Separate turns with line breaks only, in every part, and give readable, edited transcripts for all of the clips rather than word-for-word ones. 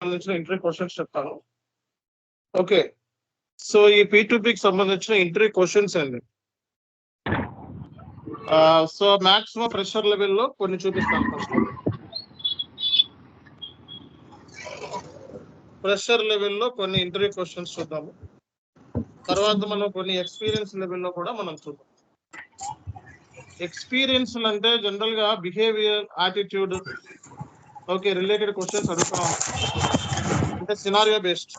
సంబంధించిన interview questions చెప్తాను. Okay, so ఈ P2Pకి సంబంధించిన ఇంటర్వ్యూ క్వశ్చన్స్ అండి. సో మాక్సిమం ఫ్రెషర్ లెవెల్లో కొన్ని చూపిస్తాను. ఫస్ట్ ఫ్రెషర్ లెవెల్లో కొన్ని ఇంటర్వ్యూ క్వశ్చన్స్ చూద్దాము. తర్వాత మనం కొన్ని ఎక్స్పీరియన్స్ లెవెల్లో కూడా మనం చూద్దాం. ఎక్స్పీరియన్స్ అంటే జనరల్ గా behaviour, attitude, okay, related questions అడుగుతాం. అంటే సినారియో బేస్డ్,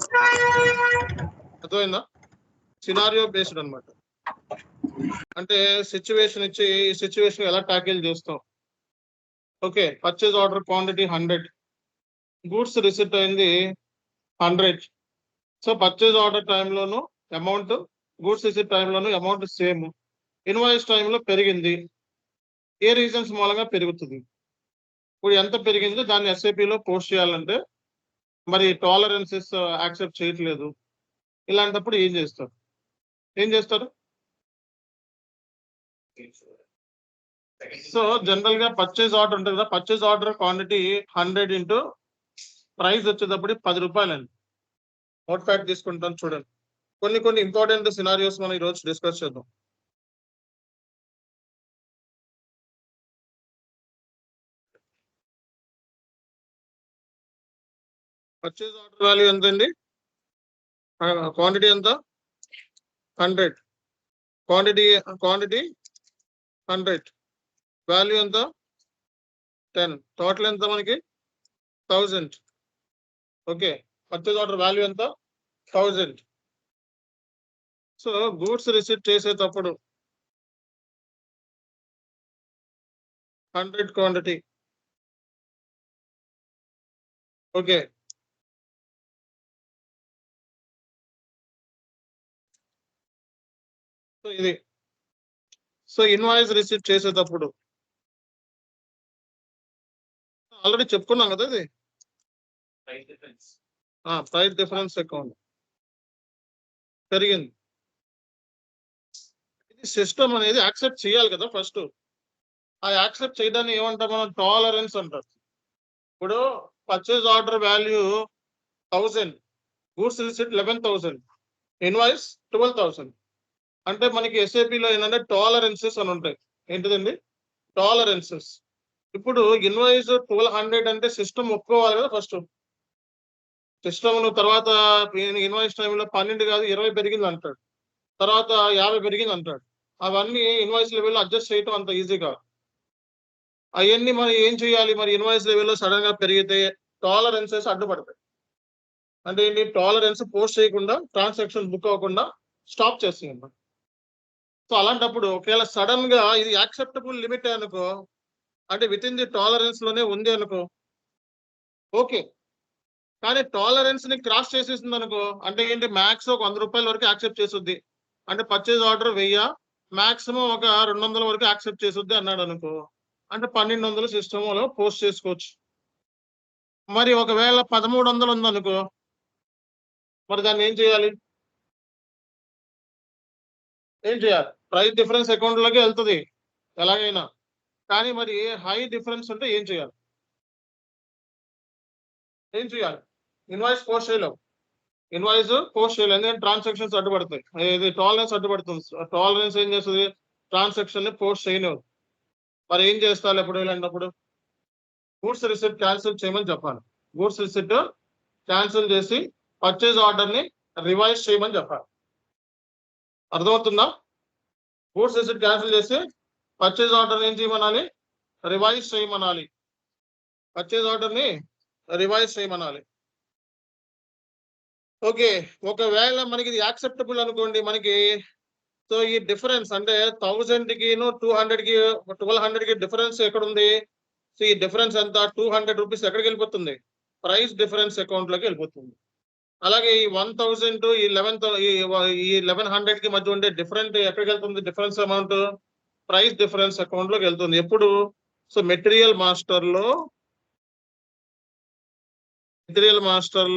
అర్థమైందా? సినారియో బేస్డ్ అన్నమాట. అంటే సిచ్యువేషన్ ఇచ్చి ఈ సిచ్యువేషన్ ఎలా ట్యాకిల్ చేస్తాం. Okay, purchase order quantity 100, goods receipt అయింది 100. సో పర్చేజ్ ఆర్డర్ టైంలోను అమౌంట్, గూడ్స్ రిసిప్ట్ టైంలోను అమౌంట్ సేమ్, ఇన్వాయిస్ టైంలో పెరిగింది. ఏ రీజన్స్ మూలంగా పెరుగుతుంది? ఇప్పుడు ఎంత పెరిగిందో దాన్ని SAPలో పోస్ట్ చేయాలంటే మరి టాలరెన్సెస్ యాక్సెప్ట్ చేయట్లేదు. ఇలాంటప్పుడు ఏం చేస్తారు? సో జనరల్ గా పర్చేజ్ ఆర్డర్ ఉంటుంది కదా, purchase order quantity 100 into price వచ్చేటప్పుడు 10 రూపాయలండి. నోట్ ప్యాడ్ తీసుకుంటాను చూడండి. కొన్ని ఇంపార్టెంట్ సినారియోస్ మనం ఈరోజు డిస్కస్ చేద్దాం. పర్చేజ్ ఆర్డర్ వాల్యూ ఎంత అండి? క్వాంటిటీ ఎంత? 100. క్వాంటిటీ 100. వాల్యూ ఎంత? 10. టోటల్ ఎంత మనకి? 1000. ఓకే, పర్చేజ్ ఆర్డర్ వాల్యూ ఎంత? 1000. సో గూడ్స్ రిసిప్ట్ చేసేటప్పుడు 100 క్వాంటిటీ. ఓకే, సో ఇది. సో ఇన్వాయిస్ రిసిప్ట్ చేసేటప్పుడు ఆల్రెడీ చెప్పుకున్నాం కదా, ఇది ప్రైస్ డిఫరెన్స్ అకౌంట్ పెరిగింది. ఇది సిస్టమ్ అనేది యాక్సెప్ట్ చేయాలి కదా ఫస్ట్. ఆ యాక్సెప్ట్ చేయడాన్ని ఏమంటాం మనం? టాలరెన్స్ అంటారు. ఇప్పుడు purchase order value 1000, goods receipt 11,000, invoice 12,000. అంటే మనకి SAPలో ఏంటంటే టాలరెన్సెస్ అని ఉంటాయి. ఏంటిదండి? టాలరెన్సెస్. ఇప్పుడు ఇన్వాయిస్ 1200 అంటే సిస్టమ్ ఒప్పుకోవాలి కదా ఫస్ట్. సిస్టమ్ తర్వాత ఇన్వాయిస్ టైంలో 12 కాదు 20 పెరిగింది అంటాడు, తర్వాత 50 పెరిగింది అంటాడు. అవన్నీ ఇన్వాయిస్ లెవెల్లో అడ్జస్ట్ చేయటం అంత ఈజీ కాదు. అవన్నీ మరి ఏం చేయాలి? మరి ఇన్వాయిస్ లెవెల్లో సడన్ గా పెరిగితే టాలరెన్సెస్ అడ్డుపడతాయి. అంటే ఏంటి? టాలరెన్స్ పోస్ట్ చేయకుండా ట్రాన్సాక్షన్ బుక్ అవ్వకుండా స్టాప్ చేస్తుంది అన్నమాట. సో అలాంటప్పుడు ఒకవేళ సడన్ గా ఇది యాక్సెప్టబుల్ లిమిట్ అనుకో, అంటే విత్ ఇన్ ది టాలరెన్స్ లోనే ఉంది అనుకో, ఓకే. కానీ టాలరెన్స్ ని క్రాస్ చేసేసింది అనుకో, అంటే ఏంటి? మ్యాక్స్ ఒక 100 రూపాయల వరకు యాక్సెప్ట్ చేస్తుంది. అంటే పర్చేజ్ ఆర్డర్ 1000, మాక్సిమం ఒక 200 వరకు యాక్సెప్ట్ చేస్తుంది అన్నాడు అనుకో, అంటే 1200 సిస్టంలో పోస్ట్ చేసుకోవచ్చు. మరి ఒకవేళ 1300 ఉందనుకో, మరి దాన్ని ఏం చేయాలి? ప్రైస్ డిఫరెన్స్ అకౌంట్ లోకి వెళ్తుంది ఎలాగైనా. కానీ మరి హై డిఫరెన్స్ ఉంటే ఏం చేయాలి? ఇన్వాయిస్ పోస్ట్ చేయలేవు. ఎందుకంటే ట్రాన్సాక్షన్స్ అడ్డుపడతాయి. ఇది టాలరెన్స్ అడ్డుపడుతుంది. టాలరెన్స్ ఏం చేస్తుంది? ట్రాన్సాక్షన్ ని పోస్ట్ చేయలేవు. మరి ఏం చేస్తారు ఎప్పుడు ఇలాంటప్పుడు? గూడ్స్ రిసిప్ట్ క్యాన్సిల్ చేయమని చెప్పాలి. గూడ్స్ రిసిప్ట్ క్యాన్సిల్ చేసి పర్చేజ్ ఆర్డర్ ని రివైజ్ చేయమని చెప్పాలి. అర్థమవుతుందా? గూడ్స్ రిసిప్ట్ క్యాన్సిల్ చేసి పర్చేజ్ ఆర్డర్ ఏం చేయమనాలి? రివైజ్ చేయమనాలి. పర్చేజ్ ఆర్డర్ ని రివైజ్ చేయమనాలి. ఓకే, ఒకవేళ మనకి ఇది యాక్సెప్టబుల్ అనుకోండి మనకి. సో ఈ డిఫరెన్స్ అంటే 1000 కి 200 కి 1200 కి డిఫరెన్స్ ఎక్కడ ఉంది? సో ఈ డిఫరెన్స్ ఎంత? 200 రూపీస్ ఎక్కడికి వెళ్ళిపోతుంది? ప్రైస్ డిఫరెన్స్ అకౌంట్ లోకి వెళ్ళిపోతుంది. అలాగే ఈ 1000 టు 1100 కి మధ్య ఉండే డిఫరెంట్ ఎక్కడికి వెళ్తుంది? Difference amount price difference account లోకి వెళ్తుంది. ఎప్పుడు? సో మెటీరియల్ మాస్టర్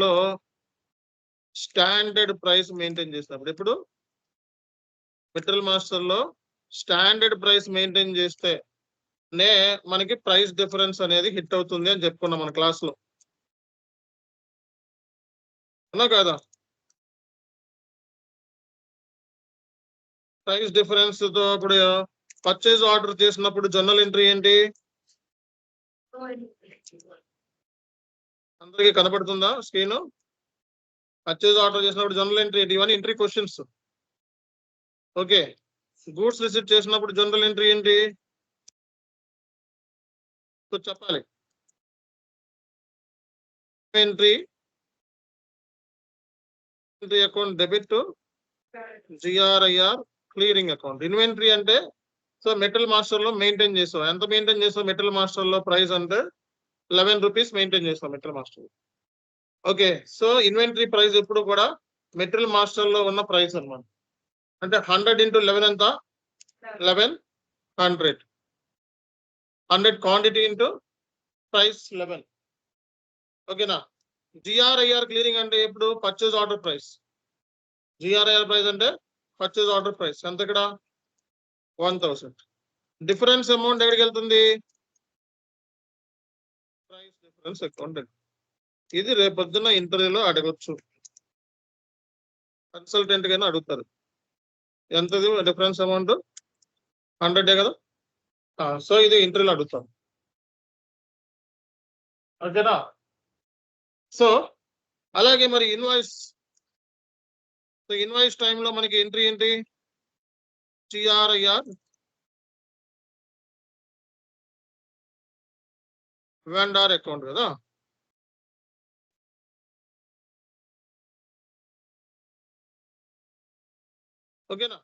లో స్టాండర్డ్ ప్రైస్ మెయింటైన్ చేసినప్పుడు, ఇప్పుడు మెటీరియల్ మాస్టర్ లో స్టాండర్డ్ ప్రైస్ మెయింటైన్ చేస్తే మనకి ప్రైస్ డిఫరెన్స్ అనేది హిట్ అవుతుంది అని చెప్పుకున్నాం మన క్లాస్ లో. అవునా కాదా? ప్రైస్ డిఫరెన్స్ తో ఇప్పుడు పర్చేజ్ ఆర్డర్ చేసినప్పుడు జర్నల్ ఎంట్రీ ఏంటి? అందరికి కనబడుతుందా స్క్రీన్? పర్చేజ్ ఆర్డర్ చేసినప్పుడు జర్నల్ ఎంట్రీ ఏంటి? ఇవన్నీ entry questions. Okay, goods receipt చేసినప్పుడు జనరల్ ఎంట్రీ ఏంటి? చెప్పాలి. Entry account debit to GRIR clearing account. Inventory అంటే సో మెటల్ మాస్టర్ లో మెయింటైన్ చేస్తాం. ఎంత మెయింటైన్ చేస్తాం మెటల్ మాస్టర్ లో? ప్రైస్ అంటే 11 రూపీస్ మెయింటైన్ చేస్తాం metal master. Okay, so inventory price ఎప్పుడు కూడా మెటల్ మాస్టర్ లో ఉన్న ప్రైస్ అన్నమాట. అంటే 100 into 11 ఎంత? 1100. 100 క్వాంటిటీ ఇంటూ ప్రైస్ 11. ఓకేనా? GRIR క్లియరింగ్ అంటే ఎప్పుడు? Purchase order price. GRIR price అంటే పర్చేజ్ ఆర్డర్ ప్రైస్ ఎంత? ఇక్కడ 1000. డిఫరెన్స్ అమౌంట్ ఎక్కడికి వెళ్తుంది? Price difference account. ఇది రేపొద్దున ఇంటర్వ్యూలో అడగొచ్చు, కన్సల్టెంట్ గానే అడుగుతారు. ఎంతది డిఫరెన్స్ అమౌంట్? 100 కదా. సో ఇది ఇంటర్వ్యూలో అడుగుతాం. ఓకేనా? సో అలాగే మరి ఇన్వాయిస్ టైంలో మనకి ఎంట్రీ ఏంటి? GRIR వెండార్ అకౌంట్ కదా. ఓకేనా?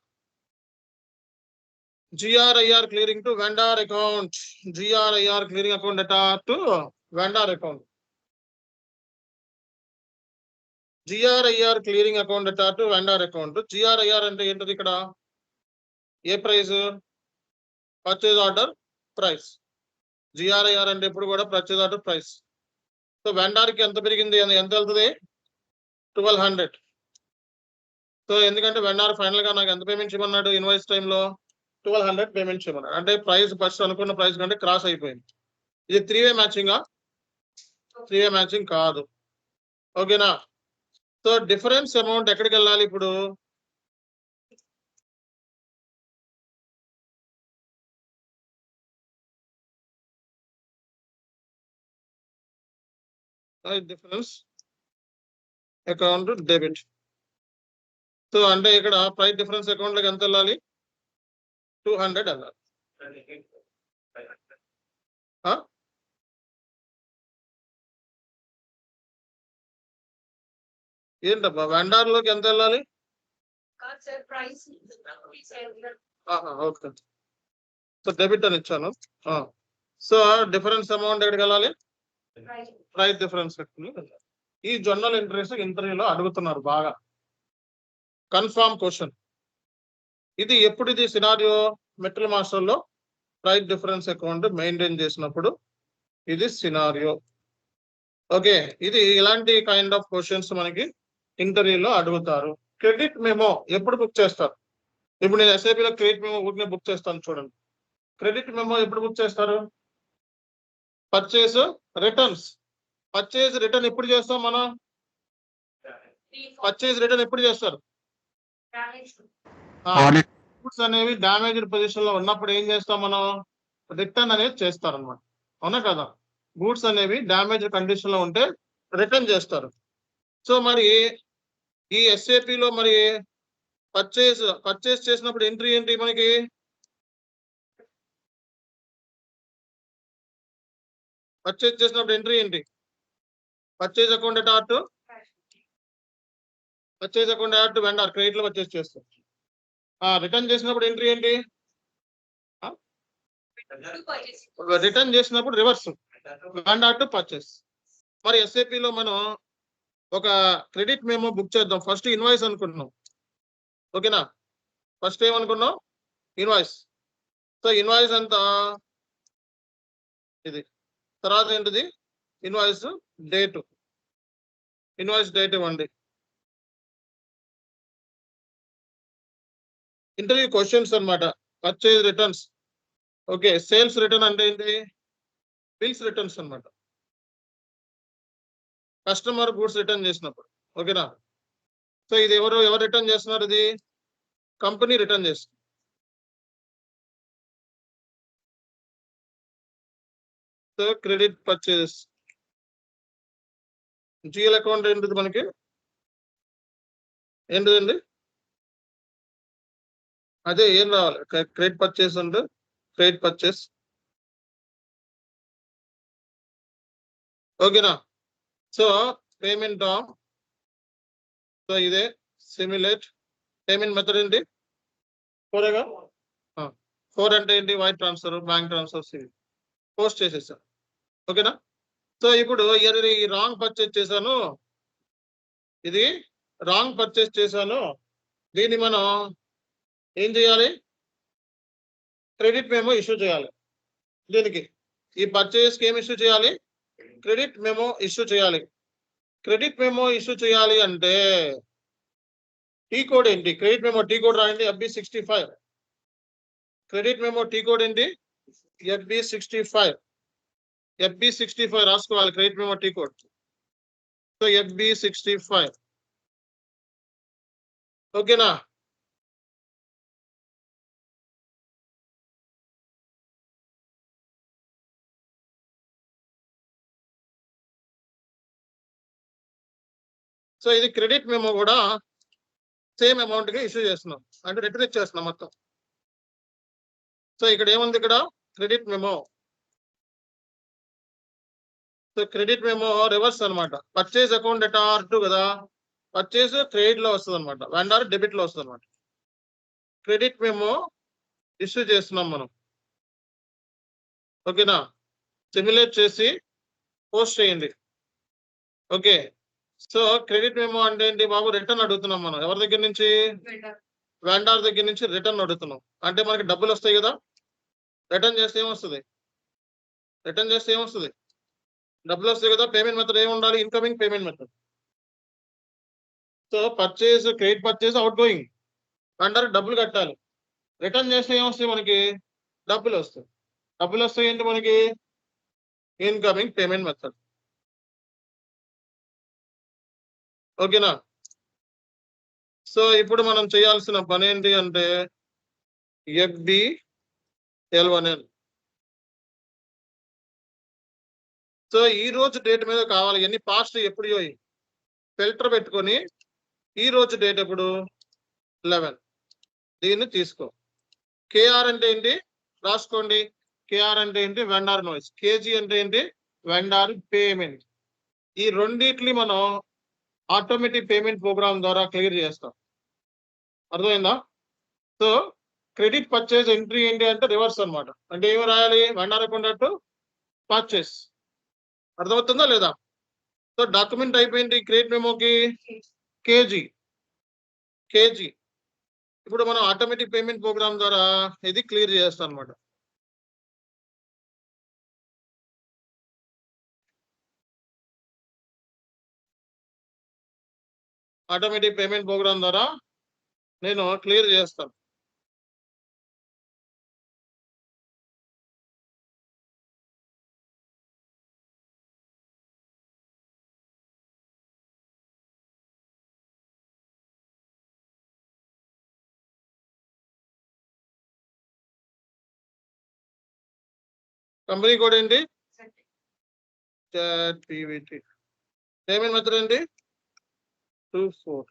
GRIR clearing to vendor account. GRIR clearing account data to vendor account. GRIR clearing account data to vendor account. GRIR అంటే ఏంటది ఇక్కడ? ఏ price? Purchase order price. GRIR అంటే ఎప్పుడు కూడా purchase order price. So vendor కి ఎంత పెరిగింది? ఎంత వెళ్తుంది? 1200. సో ఎందుకంటే వెండార్ ఫైనల్ గా నాకు ఎంత పేమెంట్ చేయమన్నాడు? ఇన్వాయిస్ టైంలో 1200 పేమెంట్ చేయమన్నాడు. అంటే ప్రైస్ ఫస్ట్ అనుకున్న ప్రైస్ కంటే క్రాస్ అయిపోయింది. ఇది 3-way మ్యాచింగ్? 3-way మ్యాచింగ్ కాదు. ఓకేనా? సో డిఫరెన్స్ అమౌంట్ ఎక్కడికి వెళ్ళాలి ఇప్పుడు? Difference account debit. సో అంటే ఇక్కడ ప్రైస్ డిఫరెన్స్ అకౌంట్ లోకి ఎంత వెళ్ళాలి? 200 వెళ్ళాలి. ఏంటబ్బా వెండార్ లోకి ఎంత వెళ్ళాలి? ఓకే, సో డెబిట్ అని ఇచ్చాను. సో డిఫరెన్స్ అమౌంట్ ఎక్కడికి వెళ్ళాలి? Price difference. ఈ జర్నల్ ఎంట్రీస్ ఇంటర్వ్యూలో అడుగుతున్నారు బాగా, కన్ఫర్మ్ క్వశ్చన్. ఇది ఎప్పుడు? ఇది సినారియో మెటల్ మాస్టర్ లో ప్రైస్ డిఫరెన్స్ అకౌంట్ మెయింటైన్ చేసినప్పుడు ఇది సినారియో. ఓకే, ఇది ఇలాంటి కైండ్ ఆఫ్ క్వశ్చన్స్ మనకి ఇంటర్వ్యూలో అడుగుతారు. క్రెడిట్ మెమో ఎప్పుడు బుక్ చేస్తారు? ఇప్పుడు నేను SAP లో క్రెడిట్ మెమో ఊరికే బుక్ చేస్తాను చూడండి. క్రెడిట్ మెమో ఎప్పుడు బుక్ చేస్తారు? Purchase returns. పర్చేజ్ రిటర్న్ ఎప్పుడు చేస్తాం మనం? పర్చేజ్ రిటర్న్ ఎప్పుడు చేస్తారు? గూడ్స్ అనేవి డామేజ్డ్ పొజిషన్ లో ఉన్నప్పుడు ఏం చేస్తాం మనం? రిటర్న్ అనేది చేస్తారు అనమాట. అవునా కదా? గూడ్స్ అనేవి డామేజ్ కండిషన్ లో ఉంటే రిటర్న్ చేస్తారు. సో మరి ఈ SAP లో మరి పర్చేస్ చేసినప్పుడు ఎంట్రీ ఏంటి మనకి? పర్చేస్ చేసినప్పుడు ఎంట్రీ ఏంటి? Purchase account at art, purchase account art vendor credit లో పర్చేస్ చేస్తాం. రిటర్న్ చేసినప్పుడు ఎంట్రీ ఏంటి? రిటర్న్ చేసినప్పుడు రివర్స్ వెండర్ టు పర్చేస్. మరి SAP లో మనం ఒక క్రెడిట్ మెమో బుక్ చేద్దాం. ఫస్ట్ ఇన్వాయిస్ అనుకుంటున్నాం. ఓకేనా? ఫస్ట్ ఏమనుకున్నాం? ఇన్వాయిస్. సో ఇన్వాయిస్ ఎంత? ఇది. తర్వాత ఏంటిది? Invoice date. ఇన్వాయిస్ డేట్ ఇవ్వండి. ఇంటర్వ్యూ క్వశ్చన్స్ అన్నమాట. Purchase returns. Okay, sales return అంటే ఏంటి? బిల్స్ రిటర్న్స్ అన్నమాట. కస్టమర్ గూడ్స్ రిటర్న్ చేసినప్పుడు. ఓకేనా? సో ఇది ఎవరు రిటర్న్ చేస్తున్నారు? ఇది కంపెనీ రిటర్న్ చేస్తుంది. So credit purchase GL account ఏంటిది మనకి? ఏంటిదండి? అదే ఏం రావాలి? క్రెడిట్ పర్చేస్ అంటే క్రెడిట్ పర్చేస్. ఓకేనా? సో పేమెంట్ ఆఫ్, సో ఇదే సిమ్యులేట్ పేమెంట్ మెథడ్ ఏంటి? 4 4 అంటే ఏంటి? Wire transfer, bank transfers post చేసేసాను. ఓకేనా? సో ఇప్పుడు ఈ రాంగ్ పర్చేస్ చేశాను, ఇది రాంగ్ పర్చేస్ చేశాను. దీన్ని మనం ఏం చేయాలి? క్రెడిట్ మెమో ఇష్యూ చేయాలి. దీనికి ఈ పర్చేస్కి ఏం ఇష్యూ చేయాలి? క్రెడిట్ మెమో ఇష్యూ చేయాలి. క్రెడిట్ మెమో ఇష్యూ చేయాలి అంటే టీ కోడ్ ఏంటి? క్రెడిట్ మెమో టీ కోడ్ రాయండి. FB65. Credit memo tea code ఏంటి? FB65. FB65 రాసుకోవాలి credit memo T code. So FB65. ఓకేనా? సో ఇది క్రెడిట్ మెమో కూడా సేమ్ అమౌంట్ కి ఇష్యూ చేస్తున్నాం, అంటే రిటర్న్ ఇచ్చేస్తున్నాం మొత్తం. సో ఇక్కడ ఏముంది? ఇక్కడ credit memo. So credit memo reverse అనమాట. పర్చేజ్ అకౌంట్ డేటా R2 కదా, పర్చేజ్ క్రెడిట్ లో వస్తుంది అనమాట, వెండర్ డెబిట్ లో వస్తుంది అనమాట. క్రెడిట్ మెమో ఇష్యూ చేస్తున్నాం మనం. ఓకేనా? సిమ్యులేట్ చేసి పోస్ట్ చేయండి. ఓకే. సో క్రెడిట్ మెమో అంటే ఏంటి బాబు? రిటర్న్ అడుగుతున్నాం మనం. ఎవరి దగ్గర నుంచి? వెండర్ దగ్గర నుంచి రిటర్న్ అడుగుతున్నాం. అంటే మనకి డబ్బులు వస్తాయి కదా. రిటర్న్ చేస్తే ఏమొస్తుంది? డబ్బులు వస్తాయి కదా. పేమెంట్ మెథడ్ ఏమి ఉండాలి? Incoming payment method. So purchase, credit purchase out going, vendor డబ్బులు కట్టాలి. రిటర్న్ చేస్తే ఏమొస్తాయి? మనకి డబ్బులు వస్తాయి. డబ్బులు వస్తాయి ఏంటి మనకి? Incoming payment method. ఓకేనా? సో ఇప్పుడు మనం చేయాల్సిన పని ఏంటి అంటే FBL1N. సో ఈ రోజు డేట్ మీద కావాలి. ఎన్ని పాస్ట్ ఎప్పుడు ఫిల్టర్ పెట్టుకొని ఈ రోజు డేట్ ఎప్పుడు? 11. దీన్ని తీసుకో. KR అంటే ఏంటి? రాసుకోండి. KR అంటే ఏంటి? Vendor noise. KG అంటే ఏంటి? Vendor payment. ఈ రెండిట్ని మనం ఆటోమేటిక్ పేమెంట్ ప్రోగ్రామ్ ద్వారా క్లియర్ చేస్తాం. అర్థమైందా? సో క్రెడిట్ పర్చేజ్ ఎంట్రీ ఏంటి అంటే రివర్స్ అనమాట. అంటే ఏమి రాయాలి? Vendor account purchase. అర్థమవుతుందా లేదా? సో డాక్యుమెంట్ అయిపోయింది క్రెడిట్ మెమోకి కేజీ. ఇప్పుడు మనం ఆటోమేటిక్ పేమెంట్ ప్రోగ్రామ్ ద్వారా ఇది క్లియర్ చేస్తాం అనమాట. ఆటోమేటిక్ పేమెంట్ ప్రోగ్రామ్ ద్వారా నేను క్లియర్ చేస్తాను. కంపెనీ కోడ్ ఏంటి? ChatPVT. పేమెంట్ మెథడ్ ఏంటి? 24.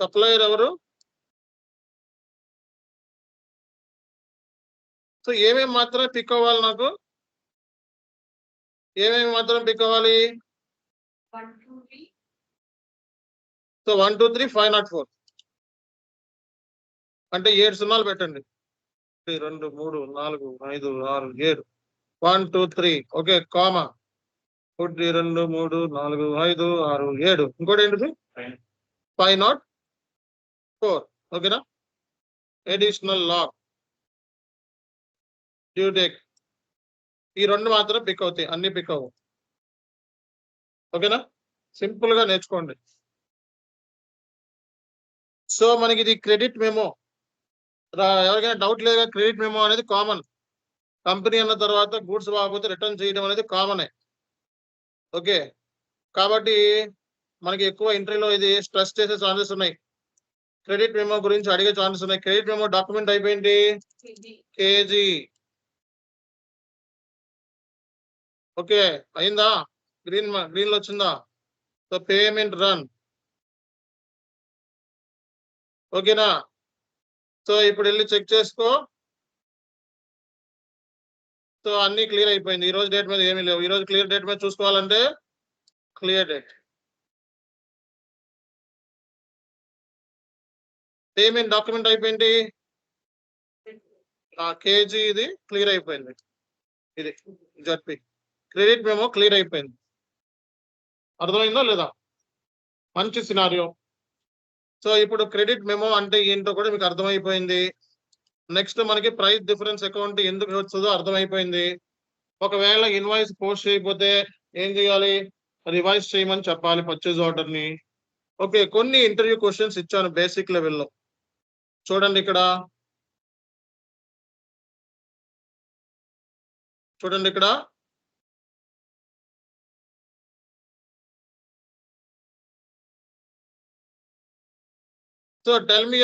సప్లయర్ ఎవరు? సో ఏమేమి మాత్రమే పిక్ అవ్వాలి నాకు? ఏమేమి మాత్రం పిక్ అవ్వాలి? సో 1 2 3 504 అంటే 7 సున్నాలు పెట్టండి. 2 3 4 5 6 7 1 2 3. Okay, comma 1 2 3 4 5 6 7. ఇంకోటి ఏంటిది? 504. ఓకేనా? Additional log due date. ఈ రెండు మాత్రం పిక్ అవుతాయి, అన్ని పిక్ అవ్వవు. ఓకేనా? సింపుల్ గా నేర్చుకోండి. సో మనకి ఇది క్రెడిట్ మెమో. ఎవరికైనా డౌట్ లేదా? క్రెడిట్ మెమో అనేది కామన్. కంపెనీ అన్న తర్వాత గూడ్స్ బాగపోతే రిటర్న్ చేయడం అనేది కామనే. ఓకే, కాబట్టి మనకి ఎక్కువ ఇంటర్వ్యూలో ఇది స్ట్రెస్ చేసే ఛాన్సెస్ ఉన్నాయి. క్రెడిట్ మెమో గురించి అడిగే ఛాన్సెస్ ఉన్నాయి. క్రెడిట్ మెమో డాక్యుమెంట్ అయిపోయింది కేజీ. ఓకే అయిందా? గ్రీన్ లో వచ్చిందా? So payment run. ఓకేనా? సో ఇప్పుడు వెళ్ళి చెక్ చేసుకో. సో అన్ని క్లియర్ అయిపోయింది. ఈ రోజు డేట్ మీద ఏమీ లేవు. ఈ రోజు క్లియర్ డేట్ మీద చూసుకోవాలంటే క్లియర్ డేట్. పేమెంట్ డాక్యుమెంట్ అయిపోయింది. కేజీ ఇది క్లియర్ అయిపోయింది. ఇది జడ్పీ క్రెడిట్ మెమో క్లియర్ అయిపోయింది. అర్థమైందా లేదా? మంచి సినారియో. సో ఇప్పుడు క్రెడిట్ మెమో అంటే ఏంటో కూడా మీకు అర్థమైపోయింది. నెక్స్ట్ మనకి ప్రైస్ డిఫరెన్స్ అకౌంట్ ఎందుకు వస్తుందో అర్థమైపోయింది. ఒకవేళ ఇన్వాయిస్ పోస్ట్ చేయకపోతే ఏం చేయాలి? రివైజ్ చేయమని చెప్పాలి పర్చేజ్ ఆర్డర్ ని. ఓకే, కొన్ని ఇంటర్వ్యూ క్వశ్చన్స్ ఇచ్చాను బేసిక్ లెవెల్లో. చూడండి ఇక్కడ, చూడండి ఇక్కడ. So tell me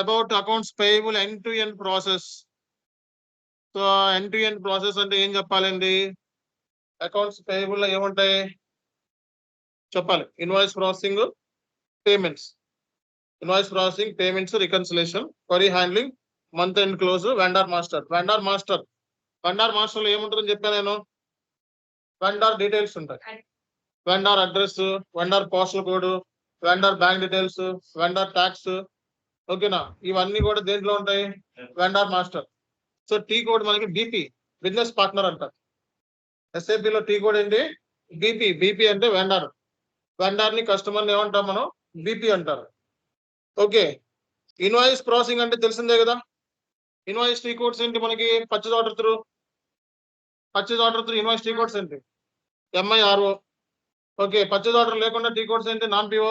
about accounts payable end to end process. So end to end process అంటే ఏం చెప్పాలండి? అకౌంట్స్ పేయబుల్ లో ఏముంటాయి చెప్పాలి. Invoice processing, payments. Invoice processing, payments, reconciliation, query handling, month end close, vendor master. Vendor master లో ఏముంటుందని చెప్పాను నేను? Vendor details ఉంటాయి. Vendor address, vendor postal code, vendor bank details, vendor tax. ఓకేనా? ఇవన్నీ కూడా దేంట్లో ఉంటాయి? Vendor master. So T code మనకి బీపీ, బిజినెస్ పార్ట్నర్ అంటారు. ఎస్ఏపి లో టీ కోడ్ ఏంటి? బీపీ. బీపీ అంటే వెండర్. వెండర్ ని కస్టమర్ ఏమంటాం మనం? బీపీ అంటారు. ఓకే, ఇన్వాయిస్ ప్రాసెసింగ్ అంటే తెలిసిందే కదా. ఇన్వాయిస్ టీ కోడ్స్ ఏంటి మనకి? Purchase order through invoice T codes ఏంటి? ఎంఐఆర్ఓ. ఓకే, పర్చేజ్ ఆర్డర్ లేకుండా టీ కోడ్స్ ఏంటి? నాన్ పిఓ,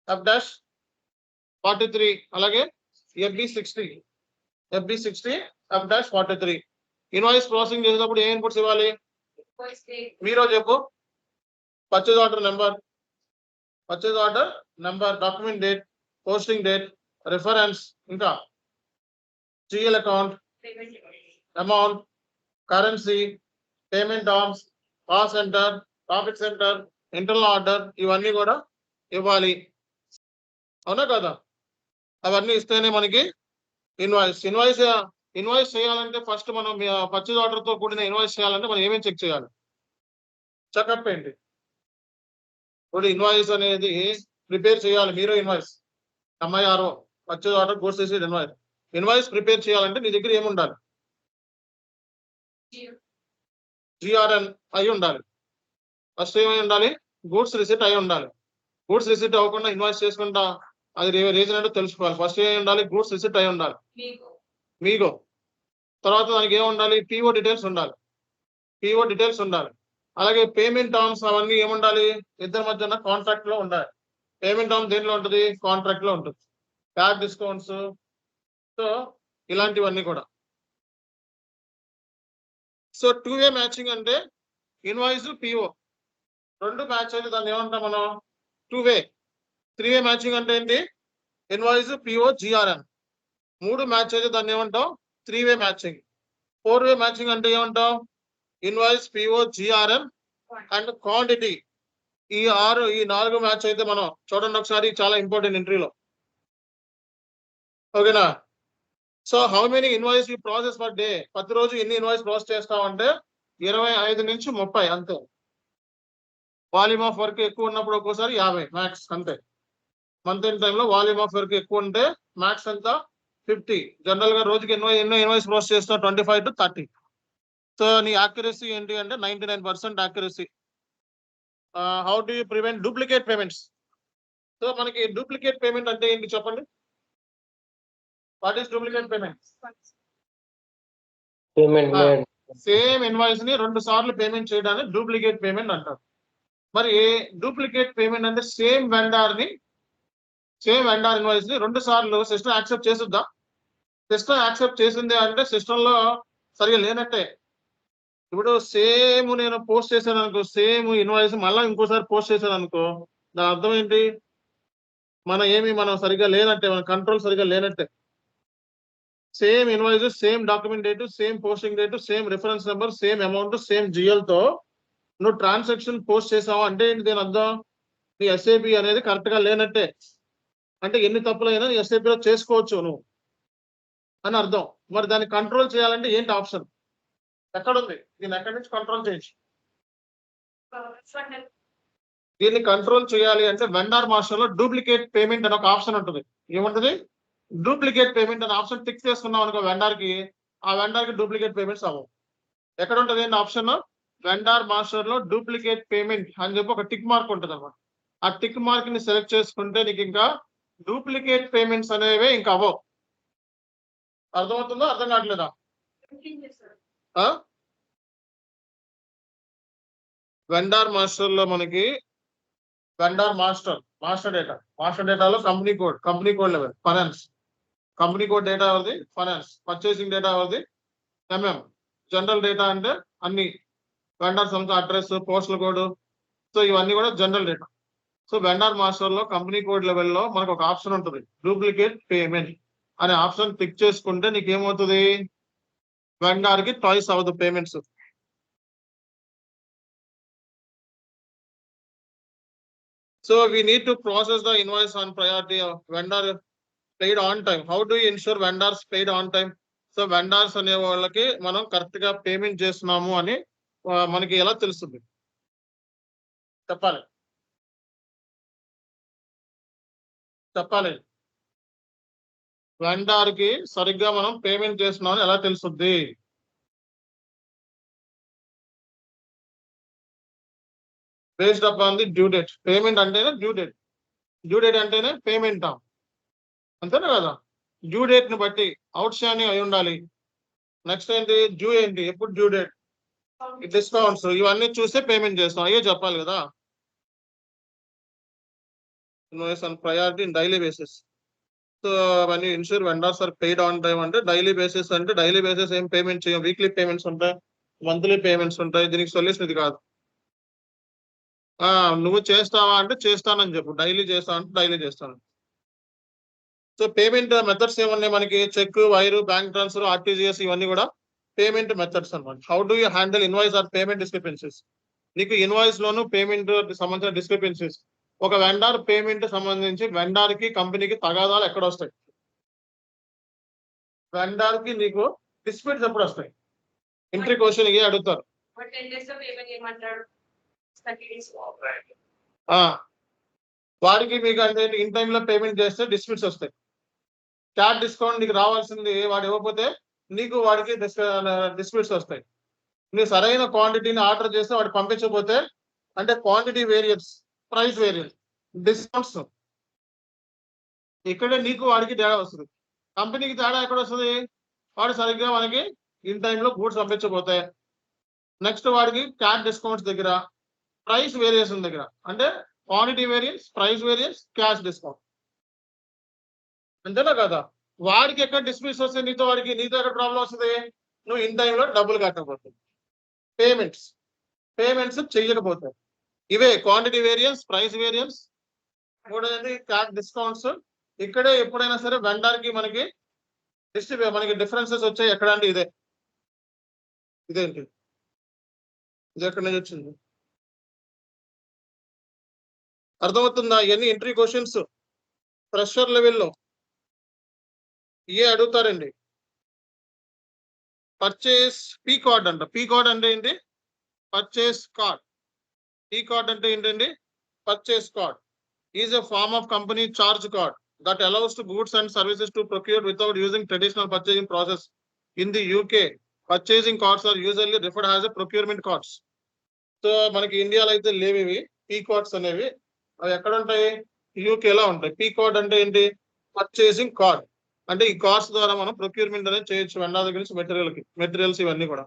F-43, అలాగే FB60 F-43. ఇన్వాయిస్ ప్రాసెసింగ్ చేసేటప్పుడు ఏ ఇన్పుట్స్ ఇవ్వాలి? మీరు చెప్పు. Purchase order number, document date, posting date, reference, ఇంకా GL account, amount, currency, payment terms, cost centre, profit centre, internal order, ఇవన్నీ కూడా ఇవ్వాలి. అవునా కదా? అవన్నీ ఇస్తేనే మనకి ఇన్వాయిస్ చేయాలంటే ఫస్ట్ మనం పర్చేజ్ ఆర్డర్ తో కూడిన ఇన్వాయిస్ చేయాలంటే మనం ఏమేమి చెక్ చేయాలి? చెకప్ ఏంటి? ఇప్పుడు ఇన్వాయిస్ అనేది ప్రిపేర్ చేయాలి. మీరు invoice MIRO, purchase order, goods receipt invoice prepare చేయాలంటే నీ దగ్గర ఏముండాలి? జిఆర్ఎన్ అయి ఉండాలి. ఫస్ట్ ఏమై ఉండాలి? గూడ్స్ రిసీట్ అయి ఉండాలి. గూడ్స్ రిసీట్ అవ్వకుండా ఇన్వాయిస్ చేసుకుంటా అది రీజన్ ఏంటో తెలుసుకోవాలి. ఫస్ట్ ఏమి ఉండాలి? గూడ్స్ రిసీట్ అయి ఉండాలి. మీగో. తర్వాత దానికి ఏమి ఉండాలి? పిఓ డీటెయిల్స్ ఉండాలి. అలాగే పేమెంట్ టర్మ్స్ అవన్నీ ఏముండాలి? ఇద్దరి మధ్యన కాంట్రాక్ట్ లో ఉండాలి. పేమెంట్ టర్మ్ దేంట్లో ఉంటుంది? కాంట్రాక్ట్ లో ఉంటుంది. క్యాష్ డిస్కౌంట్స్, సో ఇలాంటివన్నీ కూడా. సో 2-way మ్యాచింగ్ అంటే ఇన్వాయిస్ పిఓ రెండు మ్యాచ్ అయితే దాన్ని ఏమంటాం మనం? 2-way. 3-way మ్యాచింగ్ అంటే ఏంటి? Invoice PO GRN. 3 మ్యాచ్ అయితే దాన్ని ఏమంటాం? 3-way matching. 4-way మ్యాచింగ్ అంటే ఏమంటాం? Invoice PO GRN and quantity. ఈ 4 మ్యాచ్ అయితే మనం చూడండి ఒకసారి, చాలా ఇంపార్టెంట్ ఎంట్రీలో. ఓకేనా? So how many invoice you process per day? ప్రతిరోజు ఎన్ని ఇన్వాయిస్ ప్రాసెస్ చేస్తామంటే 25 నుంచి 30 అంతే. వాల్యూమ్ ఆఫ్ వర్క్ ఎక్కువ ఉన్నప్పుడు ఒక్కోసారి 50 మ్యాక్స్ అంతే. మంత్ ఎండ్ టైంలో వాల్యూమ్ ఆఫ్ వర్క్ ఎక్కువ ఉంటే మ్యాక్స్ ఎంత? 50. జనరల్ గా రోజుకి ఎన్నో ఇన్వాయిస్ ప్రాసెస్ చేస్తాం? 25 to 30. సో నీ యాక్యురసీ ఏంటి అంటే 99% accuracy. How do you prevent duplicate payments? So మనకి డూప్లికేట్ పేమెంట్ అంటే ఏంటి చెప్పండి? What is duplicate payment? Same invoice ని 2 సార్లు పేమెంట్ చేయడాన్ని డూప్లికేట్ పేమెంట్ అంటారు. మరి డూప్లికేట్ పేమెంట్ అంటే సేమ్ వెండార్ ఇన్వాయిస్ ని 2 సార్లు సిస్టమ్ యాక్సెప్ట్ చేస్తుందా? సిస్టమ్ యాక్సెప్ట్ చేసింది అంటే సిస్టమ్ లో సరిగా లేనట్టే. ఇప్పుడు సేమ్ నేను పోస్ట్ చేశాను అనుకో, సేమ్ ఇన్వాయిస్ మళ్ళీ ఇంకోసారి పోస్ట్ చేశాను అనుకో, దాని అర్థం ఏంటి? మనం సరిగ్గా లేనట్టే, మన కంట్రోల్ సరిగ్గా లేనట్టే. Same invoice, same document date, same posting date, same reference number, same amount, same GL తో నువ్వు ట్రాన్సాక్షన్ పోస్ట్ చేసావు అంటే ఏంటి దీని అర్థం? నీ ఎస్ఏపి అనేది కరెక్ట్ గా లేనట్టే. అంటే ఎన్ని తప్పులైనా నీ ఎస్ఏపిలో చేసుకోవచ్చు నువ్వు అని అర్థం. మరి దాన్ని కంట్రోల్ చేయాలంటే ఏంటి ఆప్షన్? ఎక్కడుంది? దీన్ని ఎక్కడి నుంచి కంట్రోల్ చేయొచ్చు? దీన్ని కంట్రోల్ చేయాలి అంటే వెండార్ మాస్టర్ లో డూప్లికేట్ పేమెంట్ అనే ఒక ఆప్షన్ ఉంటుంది. ఏముంటది? డూప్లికేట్ పేమెంట్ అనే ఆప్షన్ టిక్ చేసుకున్నాం అనుకో వెండార్ కి, ఆ వెండార్ కి డూప్లికేట్ పేమెంట్స్ అవ్వవు. ఎక్కడ ఉంటుంది ఏంటి ఆప్షన్? వెండార్ మాస్టర్ లో డూప్లికేట్ పేమెంట్ అని చెప్పి ఒక టిక్ మార్క్ ఉంటుంది అనమాట. ఆ టిక్ మార్క్ ని సెలెక్ట్ చేసుకుంటే నీకు ఇంకా డూప్లికేట్ పేమెంట్స్ అనేవి ఇంకా అవ్వవు. అర్థమవుతుందో అర్థం కావట్లేదా? వెండార్ మాస్టర్ లో మనకి వెండార్ మాస్టర్ డేటాలో company code level finance, company code data ఎవరిది? ఫైనాన్స్. పర్చేసింగ్ డేటా ఎవరిది? ఎంఎం. జనరల్ డేటా అంటే అన్ని వెండార్ సంస్థ అడ్రస్, పోస్టల్ కోడ్, సో ఇవన్నీ కూడా general data. So vendor master లో కంపెనీ కోడ్ లెవెల్లో మనకు ఒక ఆప్షన్ ఉంటుంది, డూప్లికేట్ పేమెంట్ అనే ఆప్షన్ క్లిక్ చేసుకుంటే నీకు ఏమవుతుంది? వెండార్ కి ట్వైస్ అవ్వదు payments. So we need to process the invoice on priority of vendor paid on time. How do you ensure vendors paid on time? So vendors అనే వాళ్ళకి మనం correct గా పేమెంట్ చేస్తున్నాము అని మనకి ఎలా తెలుస్తుంది? చెప్పాలి. వెండర్ కి సరిగ్గా మనం పేమెంట్ చేస్తున్నామని ఎలా తెలుస్తుంది? Based upon the due date. Payment అంటేనే డ్యూ డేట్ అంటేనే పేమెంట్, అంతేనా కదా? డ్యూ డేట్ ని బట్టి అవుట్ స్టాండింగ్ అయి ఉండాలి. నెక్స్ట్ ఏంటి? డ్యూ ఏంటి? ఎప్పుడు డ్యూ డేట్, డిస్కౌంట్స్, ఇవన్నీ చూస్తే పేమెంట్ చేస్తాం. అయ్యే చెప్పాలి కదా. Invoice on priority in daily basis. So అవన్నీ ensure vendors are paid on time అంటే డైలీ బేసిస్ అంటే డైలీ బేసిస్ ఏం పేమెంట్ చేయం, వీక్లీ పేమెంట్స్ ఉంటాయి, మంత్లీ పేమెంట్స్ ఉంటాయి. దీనికి సొల్యూషన్ ఇది కాదు. నువ్వు చేస్తావా అంటే చేస్తానని చెప్పు, డైలీ చేస్తా అంటే డైలీ చేస్తాను. సో పేమెంట్ మెథడ్స్ ఏమన్నాయి మనకి? Cheque, wire, bank transfer, RTGS, ఇవన్నీ కూడా పేమెంట్ మెథడ్స్ అన్నమాట. How do you handle invoice or payment discrepancies? నీకు ఇన్వాయిస్ లోను పేమెంట్ సంబంధించిన డిస్క్రిపెన్సీస్, ఒక వెండార్ పేమెంట్ సంబంధించి వెండార్ కి కంపెనీకి తగాదాలు ఎక్కడ వస్తాయి? వెండార్ కి నీకు డిస్ప్యూట్స్ ఎప్పుడు వస్తాయి? ఎంట్రీ క్వశ్చన్ ఏ అడుగుతారు. వారికి మీకు అంటే ఇన్ టైంలో పేమెంట్ చేస్తే డిస్ప్యూట్స్ వస్తాయి. క్యాట్ డిస్కౌంట్ నీకు రావాల్సింది వాడు ఇవ్వకపోతే నీకు వాడికి డిస్ప్యూట్స్ వస్తాయి. నువ్వు సరైన క్వాంటిటీని ఆర్డర్ చేస్తే వాడు పంపించకపోతే అంటే quantity variance, price variance, discounts, ఇక్కడే నీకు వాడికి తేడా వస్తుంది. కంపెనీకి తేడా ఎక్కడ వస్తుంది? వాడు సరిగ్గా మనకి ఇన్ టైంలో గూడ్స్ పంపించకపోతే. నెక్స్ట్ వాడికి క్యాట్ డిస్కౌంట్స్ దగ్గర, ప్రైస్ వేరియేషన్ దగ్గర, అంటే quantity variance, price variance, cash discount, అంతేనా కదా? వాడికి ఎక్కడ డిస్ప్యూట్స్ వస్తాయి నీతో ఎక్కడ ప్రాబ్లం వస్తుంది? నువ్వు ఇన్ టైంలో డబ్బులు కట్టకపోతే, పేమెంట్స్ చెయ్యకపోతే. ఇవే క్వాంటిటీ వేరియన్స్, ప్రైస్ వేరియన్స్, మూడోది క్యాష్ డిస్కౌంట్స్. ఇక్కడే ఎప్పుడైనా సరే వెండర్ కి మనకి డిఫరెన్సెస్ వచ్చాయి ఎక్కడ అంటే ఇదేంటి, ఇది ఎక్కడి నుంచి వచ్చింది? అర్థమవుతుందా? ఇవన్నీ ఎంట్రీ క్వశ్చన్స్ ఫ్రెషర్ లెవెల్లో ఏ అడుగుతారండి. పర్చేస్ పీ కార్డ్ అంట. పీ కార్డ్ అంటే ఏంటి? Purchase card. పీ కార్డ్ అంటే ఏంటండి? Purchase card is a form of company charge card that allows to goods and services to procure without using traditional purchasing process. In the UK, purchasing cards are usually referred as a procurement cards. So మనకి ఇండియాలో అయితే లేవు ఇవి P cards అనేవి. అవి ఎక్కడ ఉంటాయి? యూకేలో ఉంటాయి. పీ కార్డ్ అంటే ఏంటి? Purchasing card. అంటే ఈ కార్డ్స్ ద్వారా మనం ప్రొక్యూర్మెంట్ అనేది చేయొచ్చు వెండర్ దగ్గర నుంచి మెటీరియల్స్ ఇవన్నీ కూడా.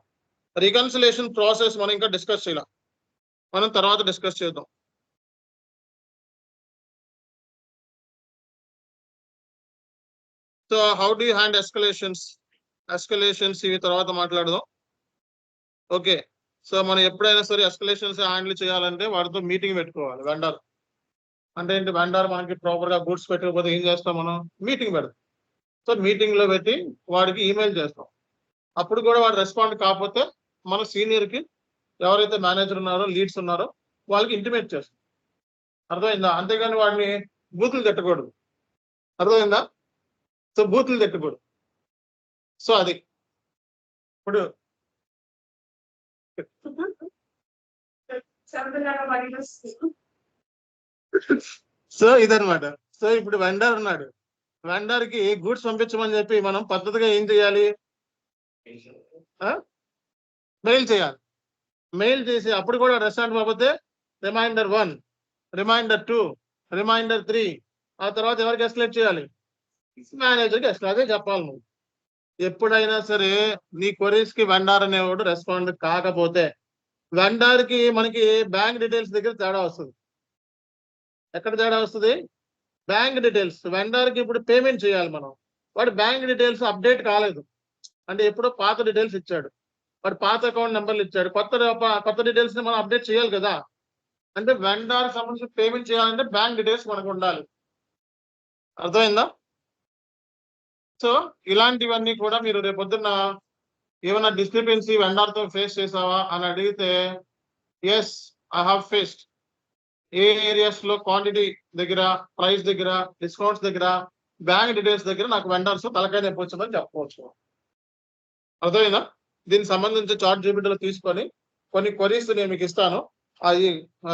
రికన్సిలేషన్ ప్రాసెస్ మనం ఇంకా డిస్కస్ చేయాలి, మనం తర్వాత డిస్కస్ చేద్దాం. So how do you hand escalations ఇవి తర్వాత మాట్లాడదాం. ఓకే. సో మనం ఎప్పుడైనా సరే ఎస్కలేషన్స్ హ్యాండిల్ చేయాలంటే వాడితో మీటింగ్ పెట్టుకోవాలి. వెండర్ అంటే ఏంటి, వెండర్ మనకి ప్రాపర్ గా గూడ్స్ పెట్టకపోతే ఏం చేస్తాం, మనం మీటింగ్ పెడతాం. సో మీటింగ్ లో పెట్టి వాడికి ఈమెయిల్ చేస్తాం. అప్పుడు కూడా వాడు రెస్పాండ్ కాకపోతే మన సీనియర్ కి ఎవరైతే మేనేజర్ ఉన్నారో, లీడ్స్ ఉన్నారో వాళ్ళకి ఇంటిమేట్ చేస్తాం. అర్థమైందా? అంతేగాని వాడిని బూతులు తిట్టకూడదు. అర్థమైందా? సో బూతులు తిట్టకూడదు. సో అది ఇప్పుడు సో ఇదనమాట. సో ఇప్పుడు వెండర్ ఉన్నాడు, వెండర్ కి గూడ్స్ పంపించమని చెప్పి మనం పద్ధతిగా ఏం చేయాలి, మెయిల్ చేయాలి. మెయిల్ చేసి అప్పుడు కూడా రెస్పాండ్ కాకపోతే రిమైండర్ 1, రిమైండర్ 2, రిమైండర్ 3, ఆ తర్వాత ఎవరికి ఎస్కలేట్ చేయాలి, మేనేజర్కి ఎస్కలేట్. అదే చెప్పాలి నువ్వు. ఎప్పుడైనా సరే నీ క్వరీస్ కి వెండర్ అనేవాడు రెస్పాండ్ కాకపోతే వెండర్ కి మనకి బ్యాంక్ డీటెయిల్స్ దగ్గర తేడా వస్తుంది. ఎక్కడ తేడా వస్తుంది? Bank details. వెండర్ కి ఇప్పుడు పేమెంట్ చేయాలి మనం, వాడు బ్యాంక్ డీటెయిల్స్ అప్డేట్ కాలేదు అంటే ఎప్పుడో పాత డీటెయిల్స్ ఇచ్చాడు, వాడు పాత అకౌంట్ నెంబర్లు ఇచ్చాడు, కొత్త డీటెయిల్స్ ని మనం అప్డేట్ చేయాలి కదా. అంటే వెండర్ సంబంధించి పేమెంట్ చేయాలంటే బ్యాంక్ డీటెయిల్స్ మనకు ఉండాలి. అర్థమైందా? సో ఇలాంటివన్నీ కూడా మీరు రేపొద్దున్న ఏమైనా డిస్క్రిపెన్సీ వెండర్ తో ఫేస్ చేసావా అని అడిగితే ఎస్, ఐ హావ్ ఫేస్డ్. ఏ ఏరియాస్ లో క్వాంటిటీ దగ్గర, ప్రైస్ దగ్గర, డిస్కౌంట్స్ దగ్గర, బ్యాంక్ డీటెయిల్స్ దగ్గర నాకు వెండర్స్ తలకాయ నొప్పి వచ్చిందని చెప్పవచ్చు. అర్థమైందా? దీనికి సంబంధించి చార్ట్ జీపీటీలో తీసుకొని కొన్ని క్వరీస్ నేను మీకు ఇస్తాను, అవి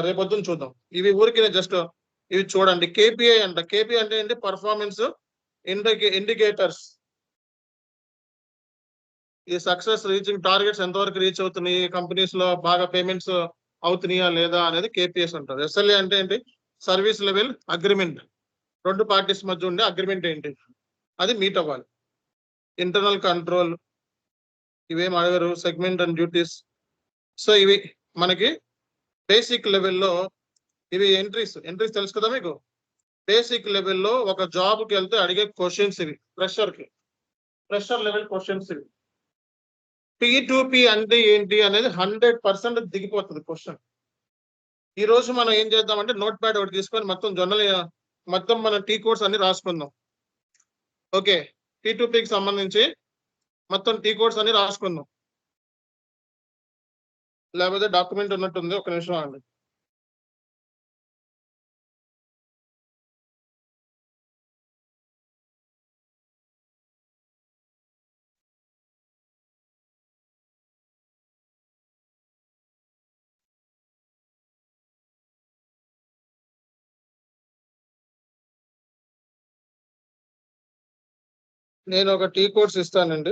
రేపొద్దున చూద్దాం. ఇవి ఊరికి జస్ట్ ఇవి చూడండి. కేపీఐ అంట. కేపీఐ అంటే ఏంటి? Performance indicators. ఈ సక్సెస్ రీచింగ్ టార్గెట్స్ ఎంతవరకు రీచ్ అవుతున్నాయి, కంపెనీస్ లో బాగా పేమెంట్స్ అవుతున్నాయా లేదా అనేది కేపీఎస్ అంటారు. ఎస్ఎల్ఏ అంటే ఏంటి? Service level agreement. రెండు పార్టీస్ మధ్య ఉండే అగ్రిమెంట్ ఏంటి, అది మీట్ అవ్వాలి. ఇంటర్నల్ కంట్రోల్ ఇవేం అడగరు. Segment and duties. సో ఇవి మనకి బేసిక్ లెవెల్లో ఇవి ఎంట్రీస్ తెలుసు కదా మీకు. బేసిక్ లెవెల్లో ఒక జాబ్ కి వెళ్తే అడిగే క్వశ్చన్స్ ఇవి. ప్రెషర్ లెవెల్ క్వశ్చన్స్ ఇవి. P2P అంటే ఏంటి అనేది 100% దిగిపోతుంది క్వశ్చన్. ఈ రోజు మనం ఏం చేద్దామంటే నోట్ ప్యాడ్ ఒకటి తీసుకొని మొత్తం మన టీ కోడ్స్ అన్ని రాసుకుందాం. ఓకే, P2Pకి సంబంధించి మొత్తం టీ కోడ్స్ అన్ని రాసుకుందాం. లేకపోతే డాక్యుమెంట్ ఉన్నట్టుంది, ఒక నిమిషం ఆగండి. నేను ఒక టీ కోడ్స్ ఇస్తానండి.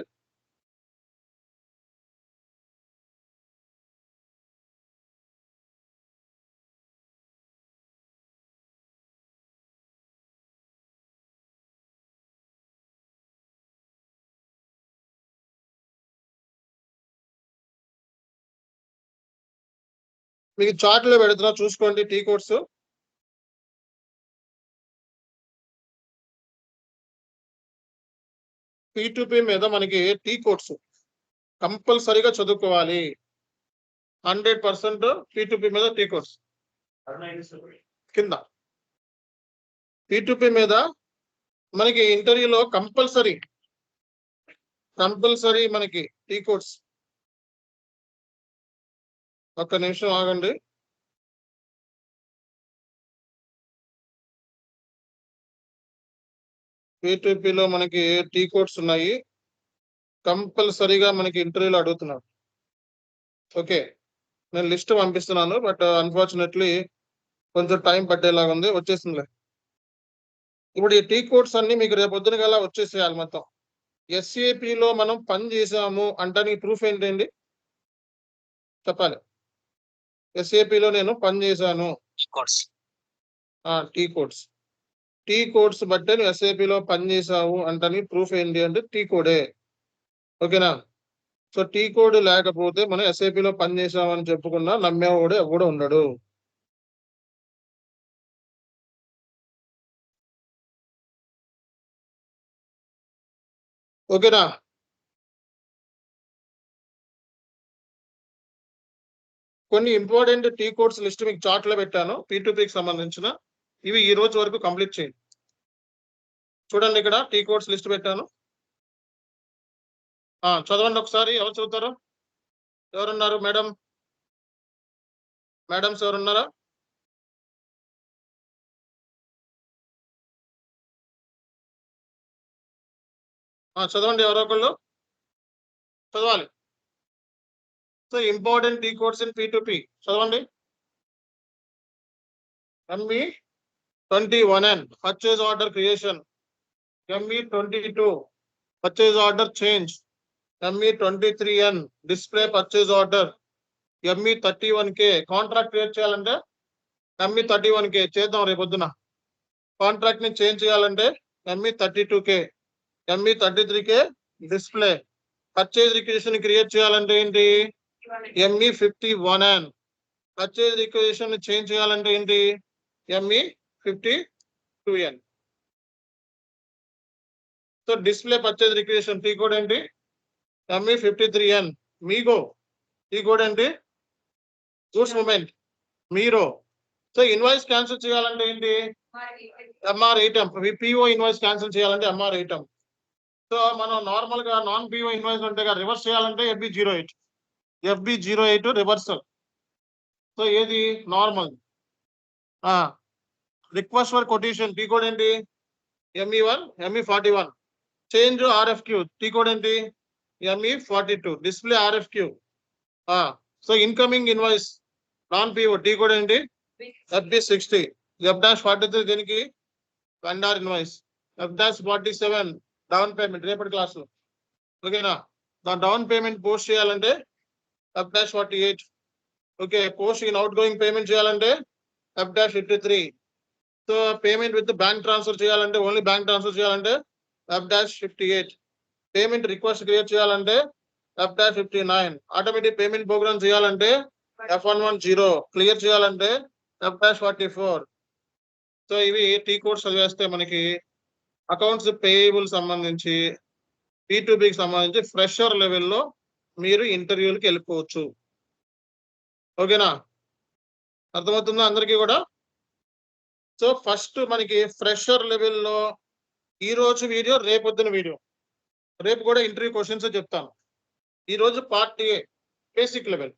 మీకు చార్ట్ లో పెడుతున్నా చూసుకోండి టీ కోడ్స్. P2P మీద మనకి టీ కోడ్స్ కంపల్సరీగా చదువుకోవాలి. 100% P2P మీద టీ కోడ్స్ కింద. P2P మీద మనకి ఇంటర్వ్యూలో కంపల్సరీ మనకి టీ కోడ్స్. ఒక్క నిమిషం ఆగండి. P2Pలో మనకి టీ కోడ్స్ ఉన్నాయి, కంపల్సరీగా మనకి ఇంటర్వ్యూలో అడుగుతున్నారు. ఓకే, నేను లిస్ట్ పంపిస్తున్నాను, బట్ అన్ఫార్చునేట్లీ కొంచెం టైం పట్టేలాగా ఉంది. వచ్చేసిందిలే. ఇప్పుడు ఈ టీ కోడ్స్ అన్ని మీకు రేపు పొద్దున గల వచ్చేసేయాలి మొత్తం. SAPలో మనం పని చేసాము అంటానికి ప్రూఫ్ ఏంటండి చెప్పాలి. SAPలో నేను పని చేశాను, టీ కోడ్స్ బట్టే నువ్వు SAPలో పని చేసావు అంటానికి ప్రూఫ్ ఏంటి అంటే టీ కోడే. ఓకేనా? సో టీ కోడ్ లేకపోతే మనం SAPలో పని చేసామని చెప్పుకున్నా నమ్మేవాడు ఎవడు ఉండడు. ఓకేనా? కొన్ని ఇంపార్టెంట్ టీ కోడ్స్ లిస్ట్ మీకు చార్ట్ లో పెట్టాను, P2Pకి సంబంధించిన. ఇవి ఈ రోజు వరకు కంప్లీట్ చేయండి. చూడండి, ఇక్కడ టీ కోడ్స్ లిస్ట్ పెట్టాను. చదవండి ఒకసారి. ఎవరు చదువుతారు? ఎవరున్నారు? మేడమ్స్ ఎవరున్నారా? చదవండి, ఎవరో ఒకళ్ళు చదవాలి. So important T codes in P2P చదవండి. ME21N purchase order creation, ME22 purchase order change, ME23N display purchase order, ME31K contract create చేయాలంటే ME31K చేద్దాం రేపొద్దున. కాంట్రాక్ట్ ని చేంజ్ చేయాలంటే ME32K, ME33K display. Purchase requisition create చేయాలంటే ఏంటి? ME51N. పర్చేజ్ రిక్వెజిషన్ చేంజ్ చేయాలంటే ఏంటి? ME52N. So display purchase requisition T code ఏంటి? ME53N. మీగో టీ కోడ్ ఏంటి? Goods movement MIRO. So invoice cancel చేయాలంటే ఏంటి? MR8M. PO ఇన్వాయిస్ క్యాన్సిల్ చేయాలంటే MR8M. So మనం నార్మల్ గా నాన్ PO ఇన్వాయిస్ అంటే రివర్స్ చేయాలంటే FB08 రివర్సల్. సో ఏది normal. Request for quotation tea code ఏంటి? ME41. Change RFQ tea code ఏంటి? ME42. Display RFQ. So incoming invoice non PO tea code ఏంటి? FB60. F-43 దీనికి vendor invoice. F-47 down payment రేపటి class లో. ఓకేనా? దాని down payment post చేయాలంటే F-48. Okay, post in out going payment చేయాలంటే F-53. So payment with bank transfer చేయాలంటే only bank transfer చేయాలంటే F-58. పేమెంట్ రిక్వెస్ట్ క్రియేట్ చేయాలంటే F-59. ఆటోమేటిక్ పేమెంట్ ప్రోగ్రామ్ చేయాలంటే F110. క్లియర్ చేయాలంటే F-44. సో ఇవి T codes చదివేస్తే మనకి accounts payable సంబంధించి P2Pకి సంబంధించి ఫ్రెషర్ లెవెల్లో మీరు ఇంటర్వ్యూలకి వెళ్ళిపోవచ్చు. ఓకేనా? అర్థమవుతుందా అందరికీ కూడా? సో ఫస్ట్ మనకి ఫ్రెషర్ లెవెల్లో ఈ రోజు వీడియో, రేపొద్దున వీడియో. రేపు కూడా ఇంటర్వ్యూ క్వశ్చన్స్ చెప్తాను. ఈ రోజు part A basic level,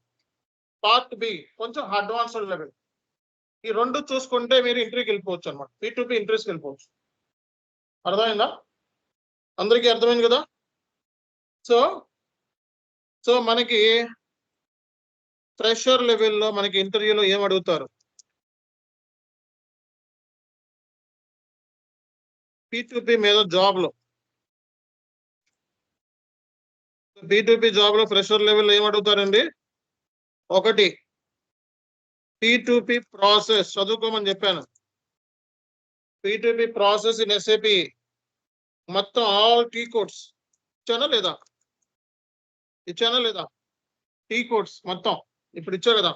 part B కొంచెం అడ్వాన్స్డ్ లెవెల్. ఈ రెండు చూసుకుంటే మీరు ఇంటర్వ్యూకి వెళ్ళిపోవచ్చు అనమాట. P2P ఇంటర్వ్యూస్కి వెళ్ళిపోవచ్చు. అర్థమైందా? అందరికీ అర్థమైంది కదా? సో మనకి ఫ్రెషర్ లెవెల్లో మనకి ఇంటర్వ్యూలో ఏం అడుగుతారు? P2P మీద జాబ్ లో, P2P జాబ్ లో ఫ్రెషర్ లెవెల్లో ఏం అడుగుతారండి? ఒకటి P2P ప్రాసెస్ చదువుకోమని చెప్పాను. P2P ప్రాసెస్ ఇన్ SAP మొత్తం ఆల్ టీ కోడ్స్ ఇచ్చానా లేదా? టీ కోడ్స్ మొత్తం ఇప్పుడు ఇచ్చా కదా.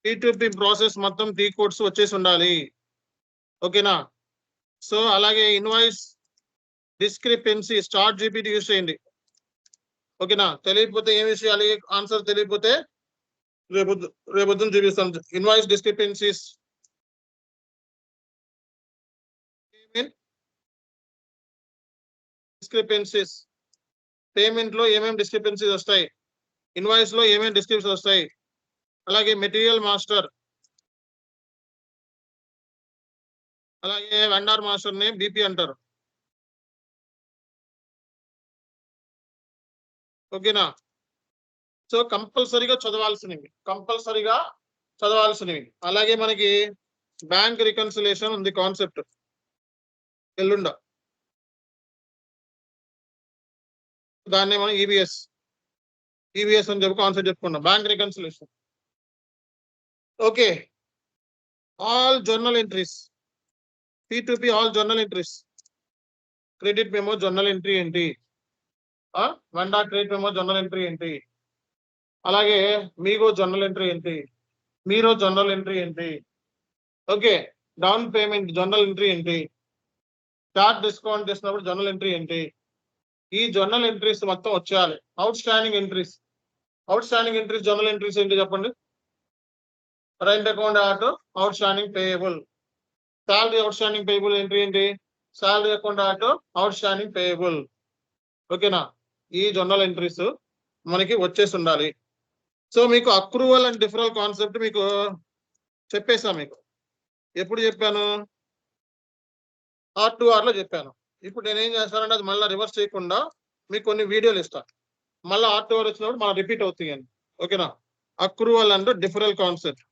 P2P ప్రాసెస్ మొత్తం టీ కోడ్స్ వచ్చేసి ఉండాలి. ఓకేనా? సో అలాగే invoice discrepancy start GPT use చేయండి. ఓకేనా? తెలియకపోతే ఏం చేయాలి? ఆన్సర్ తెలియకపోతే రేపొద్దున చూపిస్తాం. ఇన్వాయిస్ డిస్క్రిపెన్సీస్, పేమెంట్ లో ఏమేమి డిస్క్రిపెన్సీస్ వస్తాయి, ఇన్వాయిస్ లో ఏమేమి డిస్క్రిప్షన్స్ వస్తాయి, అలాగే మెటీరియల్ మాస్టర్, అలాగే వెండార్ మాస్టర్ ని BP అంటారు. ఓకేనా? సో కంపల్సరీగా చదవాల్సినవి. అలాగే మనకి బ్యాంక్ రికన్సిలేషన్ ఉంది కాన్సెప్ట్ ఎల్లుండ. దాన్ని మనం EBS అని చెప్పి కాన్సెప్ట్ చెప్పుకున్నాం. Bank reconciliation. Okay, all journal entries, P2P all journal entries. Credit memo journal entry ఏంటి? Venda credit memo journal entry ఏంటి? అలాగే మీగో జర్నల్ ఎంట్రీ ఏంటి? మీరో జర్నల్ ఎంట్రీ ఏంటి? Okay, down payment journal entry ఏంటి? Chart discount చేసినప్పుడు journal entry ఏంటి? ఈ journal entries మొత్తం వచ్చేయాలి. Outstanding entries journal entries ఏంటి చెప్పండి? Rent account auto outstanding payable. Salary outstanding payable entry ఏంటి? Salary account auto outstanding payable. ఓకేనా? ఈ జనరల్ ఎంట్రీస్ మనకి వచ్చేసి ఉండాలి. సో మీకు అక్రూవల్ అండ్ డిఫరల్ కాన్సెప్ట్ మీకు చెప్పేసా. మీకు ఎప్పుడు చెప్పాను? R2R లో చెప్పాను. ఇప్పుడు నేనేం చేస్తానంటే అది మళ్ళీ రివర్స్ చేయకుండా మీకు కొన్ని వీడియోలు ఇస్తాను. మళ్ళీ R2R వచ్చినప్పుడు మనం రిపీట్ అవుతాయండి. ఓకేనా? అక్రూవల్ అండ్ డిఫరల్ కాన్సెప్ట్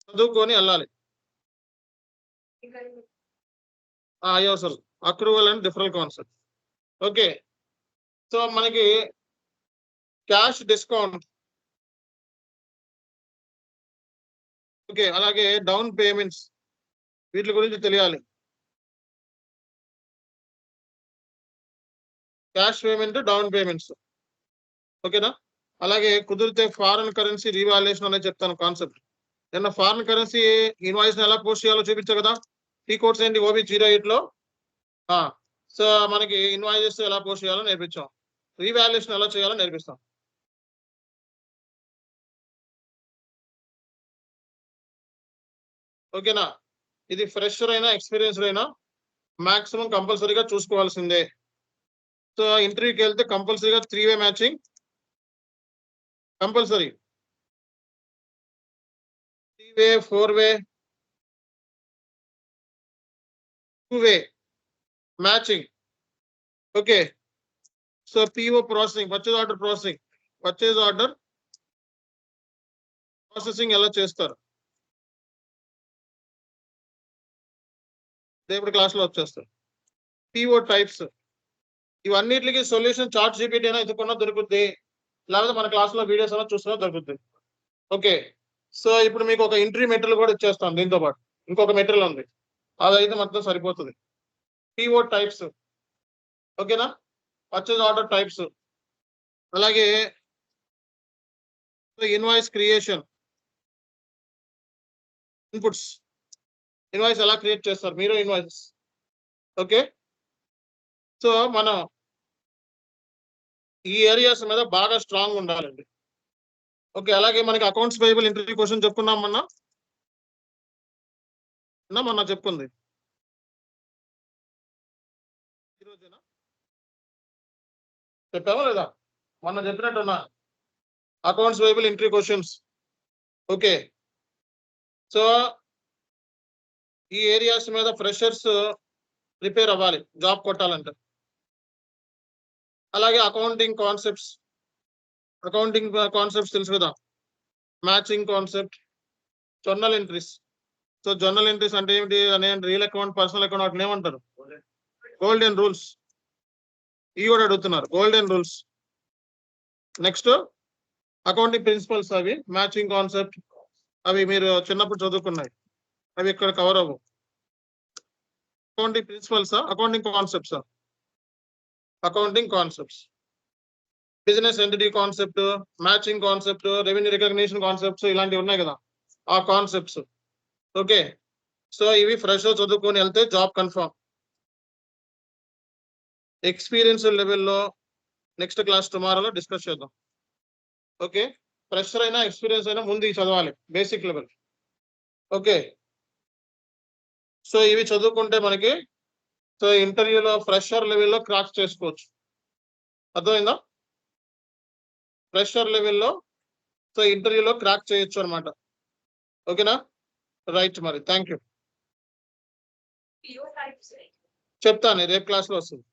చదువుకొని వెళ్ళాలి. అయ్యో sir, accrual and డిఫరల్ concept. Okay. So మనకి క్యాష్ డిస్కౌంట్, ఓకే, అలాగే డౌన్ పేమెంట్స్, వీటి గురించి తెలియాలి. క్యాష్ పేమెంట్, డౌన్ పేమెంట్స్, ఓకేనా? అలాగే కుదిరితే ఫారెన్ కరెన్సీ రీవాల్యుయేషన్ అనేది చెప్తాను కాన్సెప్ట్. నిన్న ఫారెన్ కరెన్సీ ఇన్వాయిస్ ఎలా పోస్ట్ చేయాలో చూపించా కదా. టీ కోడ్స్ ఏంటి OB08 లో. సో మనకి ఇన్వాయిసెస్ ఎలా పోస్ట్ చేయాలో నేర్పించాం. రీవాల్యుయేషన్ ఎలా చేయాలో నేర్పిస్తాం. ఓకేనా? ఇది ఫ్రెషర్ అయినా ఎక్స్పీరియన్స్డ్ అయినా మాక్సిమం కంపల్సరీగా చూసుకోవాల్సిందే. సో ఇంటర్వ్యూకి వెళ్తే కంపల్సరీగా 3-way matching compulsory. 3-way, 4-way, 2-way matching. Okay. So PO processing, purchase order processing, purchase order processing ఎలా చేస్తారు రేపటి క్లాస్ లో వచ్చేస్తారు. PO టైప్స్, ఇవన్నిటికి సొల్యూషన్ చార్ట్ GPT అయినా ఎదుకున్నా దొరుకుద్ది, లేకపోతే మన క్లాస్ లో వీడియోస్ అయినా చూసినా దొరుకుద్ది. ఓకే. సో ఇప్పుడు మీకు ఒక ఎంట్రీ మెటీరియల్ కూడా ఇచ్చేస్తాం. దీంతో పాటు ఇంకొక మెటీరియల్ ఉంది, అదైతే మొత్తం సరిపోతుంది. PO టైప్స్, ఓకేనా? పర్చేజ్ ఆర్డర్ టైప్స్, అలాగే ఇన్వాయిస్ క్రియేషన్, ఇన్పుట్స్, ఇన్వాయిస్ ఎలా క్రియేట్ చేస్తారు మీరు ఇన్వాయిస్. ఓకే. సో మనం ఈ ఏరియాస్ మీద బాగా స్ట్రాంగ్ ఉండాలండి. ఓకే. అలాగే మనకి అకౌంట్స్ పేయబుల్ ఇంటర్వ్యూ క్వశ్చన్ చెప్పుకున్నాం మొన్న చెప్పుకుంది. ఈరోజేనా చెప్పావా లేదా? మొన్న చెప్పినట్టున్నా accounts payable interview questions. Okay. So ఈ ఏరియాస్ మీద ఫ్రెషర్స్ ప్రిపేర్ అవ్వాలి జాబ్ కొట్టాలంటే. అలాగే అకౌంటింగ్ కాన్సెప్ట్స్ తెలుసు కదా. Matching concept, journal entries. So journal entries అంటే ఏమిటి అనే రియల్ అకౌంట్, పర్సనల్ అకౌంట్, వాటిని ఏమంటారు? Golden rules. ఇవి కూడా అడుగుతున్నారు, golden rules. Next accounting principles, అవి మ్యాచింగ్ కాన్సెప్ట్, అవి మీరు చిన్నప్పుడు చదువుకున్నాయి, అవి ఇక్కడ కవర్ అవ్వవు. Accounting principles, accounting concepts, business entity concept, matching concept, revenue recognition concepts, ఇలాంటివి ఉన్నాయి కదా ఆ కాన్సెప్ట్స్. ఓకే. సో ఇవి ఫ్రెష్ చదువుకొని వెళ్తే జాబ్ కన్ఫర్మ్. ఎక్స్పీరియన్స్ లెవెల్లో నెక్స్ట్ క్లాస్ టుమారోలో డిస్కస్ చేద్దాం. ఓకే. ఫ్రెషర్ అయినా ఎక్స్పీరియన్స్ అయినా ముందు చదవాలి బేసిక్ లెవెల్. ఓకే. సో ఇవి చదువుకుంటే మనకి సో ఇంటర్వ్యూలో ఫ్రెషర్ లెవెల్లో క్రాక్ చేసుకోవచ్చు. అర్థమైందా? ఫ్రెషర్ లెవెల్లో సో ఇంటర్వ్యూలో క్రాక్ చేయొచ్చు అనమాట. ఓకేనా? రైట్. మరి థ్యాంక్ యూ. చెప్తాను, రేపు క్లాస్ లో వస్తుంది.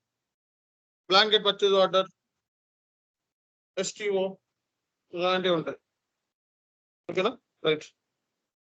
బ్లాంకెట్ పర్చేజ్ ఆర్డర్, STO, ఇలాంటివి ఉంటాయి. ఓకేనా? రైట్.